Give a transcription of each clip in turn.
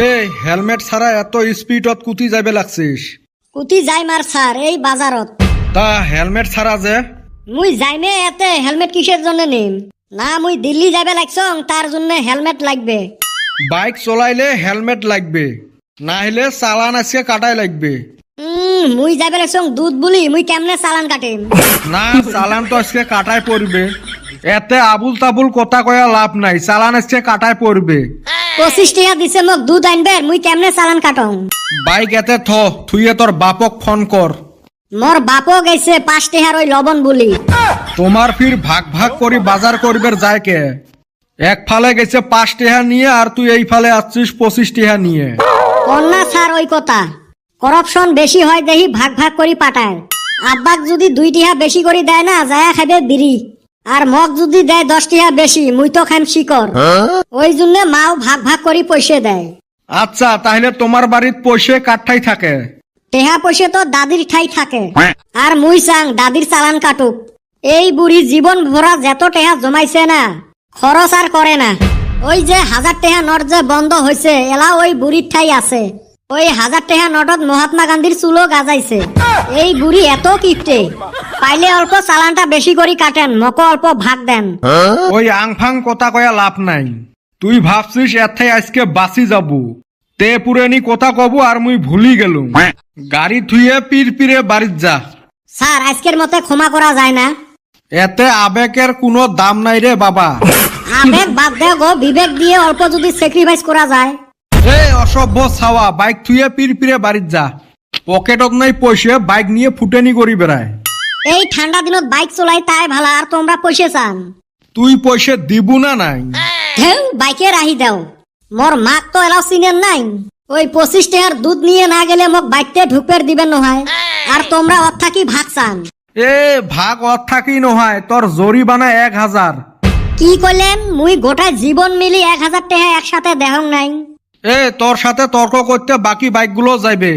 এই হেলমেট ছাড়া এত স্পিডত কুতি যাবে লাগছিস? কুতি যাই মার স্যার এই বাজারত। তা হেলমেট ছাড়া যে? মুই যাইমে এতে হেলমেট কিসের জন্য নিম? না মুই দিল্লি যাবে লাগছং তার জন্য হেলমেট লাগবে। বাইক চলাইলে হেলমেট লাগবে, না হলে চালান আজকে কাটাই লাগবে। মুই যাবে লাগছং দুধ বুলি মুই কেমনে চালান কাটিম? না, চালান তো আজকে কাটাই পড়বে। এতে আবুল তাবুল কথা কয়া লাভ নাই, চালান আজকে কাটাই পড়বে। 25 টাকা দিছে মোক দুধ আনবে, মুই কেমনে চালান কাটং? বাইক এতে থুইয়ে তোর বাপক ফোন কর। মোর বাপও গেছে 5 টাকার ওই লবণ বুলি। তোমার ফির ভাগ ভাগ করি বাজার করবের যায় কে? এক ফালে গেছে 5 টাকা নিয়ে আর তুই এই ফালে আসছিস 25 টাকা নিয়ে। কন্যা স্যার ওই কথা, করপশন বেশি হয় দেখি ভাগ ভাগ করি পাঠায়। আব্বাক যদি 2 টাকা বেশি করে দেয় না যায় খাবে বিড়ি, আর মগ যদি দেয় 10 টাকা বেশি মুই তো খাইম শিকর। ওই জন্য মাও ভাগ ভাগ করি পয়সা দেয়। আচ্ছা, তাহলে তোমার বাড়ির পয়সা কাঠটাই থাকে? টেহা পয়সা তো দাদির ঠাই থাকে, আর মুই চাং দাদির চালান কাটুক। এই বুড়ি জীবন ভরা যত টেহা জমাইছে না খরচ আর করে না। ওই যে 1000 টাকা নোট যে বন্ধ হয়েছে এলা ওই বুড়ির ঠাই আছে। ওই 1000 টাকা নোটত মহাত্মা গান্ধীর চুলো গাজাইছে। এই বুড়ি এত কিপটে, পাইলে অল্প চালানটা বেশি করে কাটেন, মকে অল্প ভাগ দেন। ওই আংফাং কথা কয়া লাভ নাই। তুই ভাবছিস এথাই আজকে বাঁচি যাবো, তে পুরানি কথা কব আর মুই ভুলি গেলুম। গাড়ি থুয়ে পিরে বাড়িত যা। স্যার আজকের মতে ক্ষমা করা যায় না? এতে আবেগের কোনো দাম নাই রে বাবা। আবেগ বাদ দেও গো, বিবেক দিয়ে অল্প যদি স্যাক্রিফাইস করা যায়। এই অসভ্য ছাওয়া, বাইক থুয়ে পিরে বাড়িত যা। পকেটত নাই পয়সা, বাইক নিয়ে ফুটেনি করি বেড়ায়। এই ঠান্ডা দিনত বাইক চলাই তাই ভালা, আর তোমরা পয়সা চান? তুই পয়সা দিবু না নাই? হেউ বাইকে রাহি দাও। মোর মাক তো এলাও চিনেন নাই। ওই 25 টাকার দুধ নিয়ে না গেলে মোক বাইকতে ঢুকপের দিবেন নহয়, আর তোমরা অত থাকি ভাগ চান। এ ভাগ অত থাকি নহয়, তোর জরিমানা 1000। কি কইলেন? মুই গোটা জীবন মিলি 1000 টাকা একসাথে দেহং নাই। এ তোর সাথে তর্ক করতে বাকি বাইকগুলো যাইবে,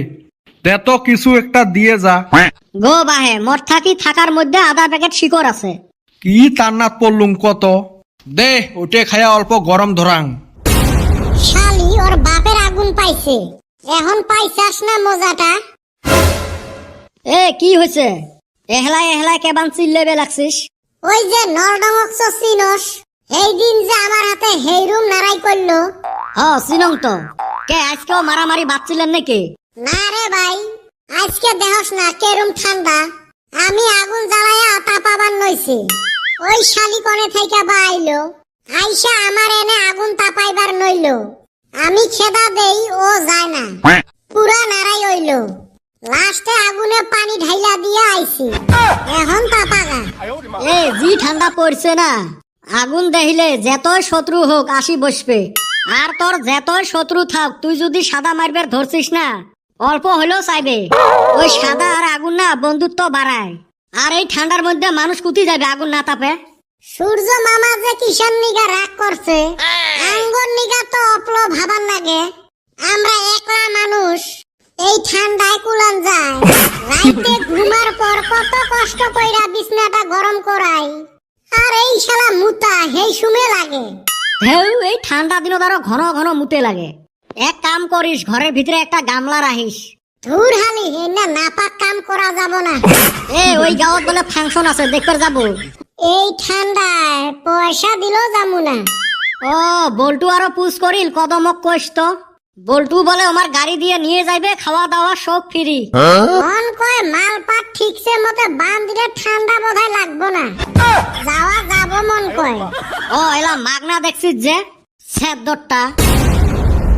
তে তো কিছু একটা দিয়ে যা। গো বাহে, মোর থাকি থাকার মধ্যে আধা প্যাকেট শিকড় আছে। কি তান্নাত পড়লুম কত, দে ওটে খায়া অল্প গরম ধরাং। শালি ওর বাপের আগুন পাইছে, এখন পাইছাস না মজাটা? এ কি হয়েছে? এহলাই এহলাই কেবান চিল্লেবে লাগছিস? ওই যে নরডমক চিনস, এই দিন যে আমার হাতে হেইরুম নারাই করলো। চিনং তো। কে আজকেও মারামারি বাঁচছিলেন নাকি? না রে ভাই, আজকে দেহস না কেরম ঠান্ডা। আমি আগুন জ্বালায়া তাপাবার নইছি। ওই শালি কনে থেকে বা আইলো, আইসা আমার এনে আগুন তাপাইবার নইলো। আমি খেদা দেই, ও যায় না, পুরা নারাই হইলো। লাস্টে আগুনে পানি ঢাইলা দিয়ে আইছি, এখন তাপাগা। এ জি ঠান্ডা পড়ছে না, আগুন দেখিলে যেতই শত্রু হোক আসি বসবে। আর তোর যেতই শত্রু থাক, তুই যদি সাদা মারবার ধরছিস না অল্প হলেও চাইবে। ওই সাদা আর আগুন না বন্ধুত্ব বাড়ায়। আর এই ঠান্ডার মধ্যে মানুষ কুতি যাবে আগুন না তাপে? সূর্য মামা যে কিষান নিগা রাগ করছে, আঙ্গর নিগা তো অপলো ভাবার লাগে। আমরা একলা মানুষ, এই ঠান্ডায় কুলান যায়। রাইতে ঘুমার পর কত কষ্ট কইরা বিছনাটা গরম করাই, আর এই শালা মুতা হেই সুমে লাগে। হেউ, এই ঠান্ডা দিনত আরো ঘন ঘন মুতে লাগে। এক কাম করিস, ঘরের ভিতরে একটা গামলা রাখিস। ধুর হালি, হেনা নাপাক কাম করা যাব না। ওই গাঁৱত বলে ফাংশন আছে, দেখতে যাব। এই ঠান্ডায় পয়সা দিলেও যামু না। বল্টু আরো পুষ করিল, কদমক কইস তো। বল্টু বলে আমার গাড়ি দিয়ে নিয়ে যাইবে, খাওয়া দাওয়া সব ফ্রি। মন কয় মালপাট ঠিকছে মতে বান দিলে ঠান্ডা বোধহয় লাগবো না, যাওয়া যাব মন কয়। এলা মাগনা দেখছিস যে ৭ দরটা।